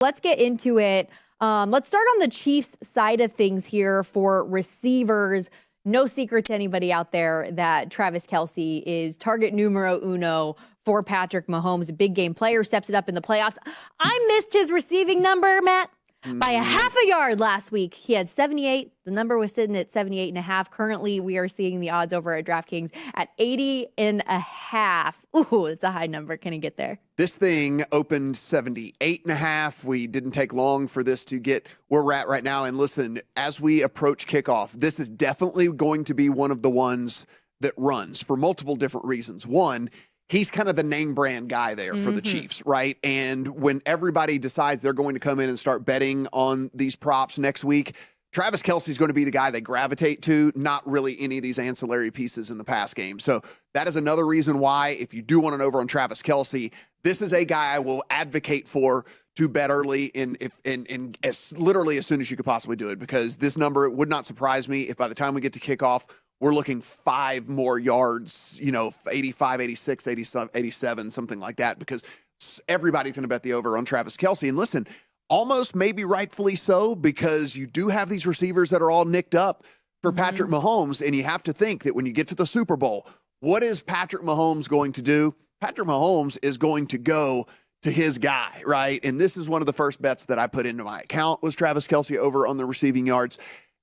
Let's get into it. Let's start on the Chiefs side of things here for receivers. No secret to anybody out there that Travis Kelce is target numero uno for Patrick Mahomes. A big game player, steps it up in the playoffs. I missed his receiving number, Matt, by a half a yard last week. He had 78. The number was sitting at 78.5. Currently, we are seeing the odds over at DraftKings at 80.5. Ooh, it's a high number. Can he get there? This thing opened 78.5. We didn't take long for this to get where we're at right now. And listen, as we approach kickoff, this is definitely going to be one of the ones that runs for multiple different reasons. One, he's kind of the name brand guy there for the Chiefs, right? And when everybody decides they're going to come in and start betting on these props next week, Travis Kelce is going to be the guy they gravitate to, not really any of these ancillary pieces in the pass game. So that is another reason why, if you do want an over on Travis Kelce, this is a guy I will advocate for to bet early literally as soon as you could possibly do it, because this number, it would not surprise me if by the time we get to kickoff, we're looking 5 more yards, 85, 86, 87, something like that, because everybody's going to bet the over on Travis Kelce. And listen, almost maybe rightfully so, because you do have these receivers that are all nicked up for Patrick Mahomes, and you have to think that when you get to the Super Bowl, what is Patrick Mahomes going to do? Patrick Mahomes is going to go to his guy, right? And this is one of the first bets that I put into my account was Travis Kelce over on the receiving yards.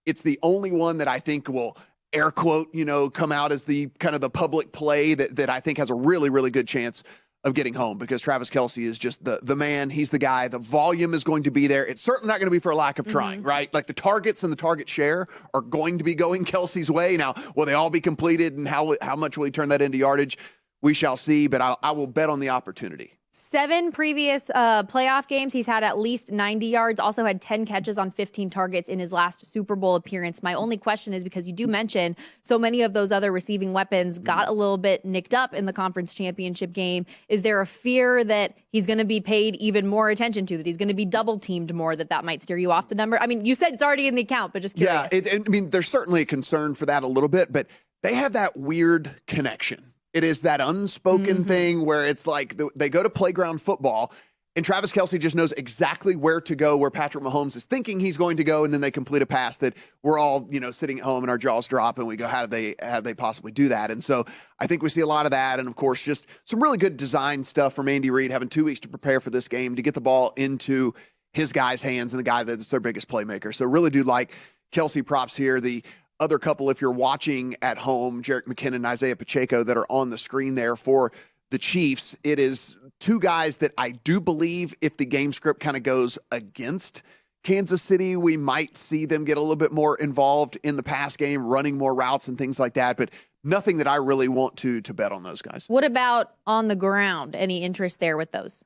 It's the only one that I think will air quote, come out as the kind of the public play that I think has a really, really good chance of getting home, because Travis Kelce is just the man. He's the guy. The volume is going to be there. It's certainly not going to be for a lack of trying, right? Like the targets and the target share are going to be going Kelce's way. Now, will they all be completed, and how much will he turn that into yardage? We shall see, but I will bet on the opportunity. 7 previous playoff games, he's had at least 90 yards, also had 10 catches on 15 targets in his last Super Bowl appearance. My only question is, because you do mention so many of those other receiving weapons got a little bit nicked up in the conference championship game, is there a fear that he's going to be paid even more attention to, that he's going to be double teamed more, that might steer you off the number? I mean, you said it's already in the account, but just curious. Yeah, there's certainly a concern for that a little bit, but they have that weird connection. It is that unspoken thing where it's like they go to playground football, and Travis Kelce just knows exactly where to go, where Patrick Mahomes is thinking he's going to go, and then they complete a pass that we're all, sitting at home and our jaws drop, and we go, how did they possibly do that? And so I think we see a lot of that, and of course, just some really good design stuff from Andy Reid, having 2 weeks to prepare for this game, to get the ball into his guy's hands and the guy that's their biggest playmaker. So really do like Kelce props here. The other couple, if you're watching at home, Jerick McKinnon and Isaiah Pacheco, that are on the screen there for the Chiefs. It is 2 guys that I do believe, if the game script kind of goes against Kansas City, we might see them get a little bit more involved in the pass game, running more routes and things like that, but nothing that I really want to bet on those guys. What about on the ground? Any interest there with those?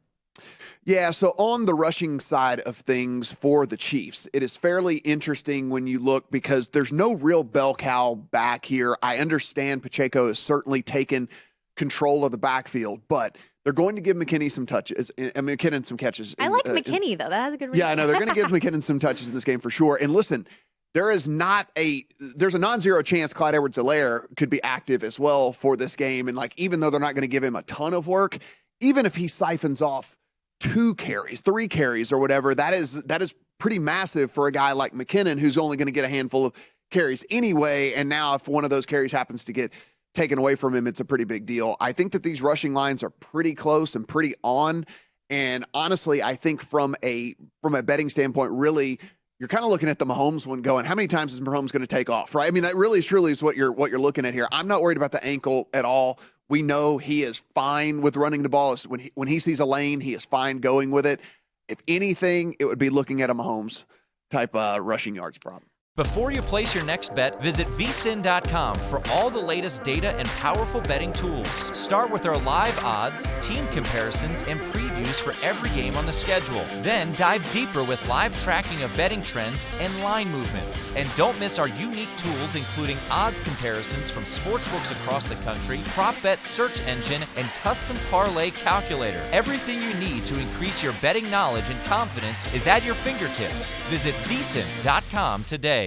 Yeah, so on the rushing side of things for the Chiefs, it is fairly interesting when you look, because there's no real bell cow back here. I understand Pacheco has certainly taken control of the backfield, but they're going to give McKinney some touches, McKinnon some catches. I like McKinney, though. That has a good reason. Yeah, I know. They're going to give McKinnon some touches in this game for sure. And listen, there's a non-zero chance Clyde Edwards-Helaire could be active as well for this game. And even though they're not going to give him a ton of work, even if he siphons off 2 carries, 3 carries or whatever, that is pretty massive for a guy like McKinnon, who's only going to get a handful of carries anyway. And now if one of those carries happens to get taken away from him, it's a pretty big deal. I think that these rushing lines are pretty close and pretty on. And honestly, I think from a betting standpoint, really, you're kind of looking at the Mahomes one going, how many times is Mahomes going to take off, right? I mean, that really truly is what you're looking at here. I'm not worried about the ankle at all. We know he is fine with running the ball. When he sees a lane, he is fine going with it. If anything, it would be looking at a Mahomes type rushing yards problem. Before you place your next bet, visit VSiN.com for all the latest data and powerful betting tools. Start with our live odds, team comparisons, and previews for every game on the schedule. Then dive deeper with live tracking of betting trends and line movements. And don't miss our unique tools, including odds comparisons from sportsbooks across the country, prop bet search engine, and custom parlay calculator. Everything you need to increase your betting knowledge and confidence is at your fingertips. Visit VSiN.com today.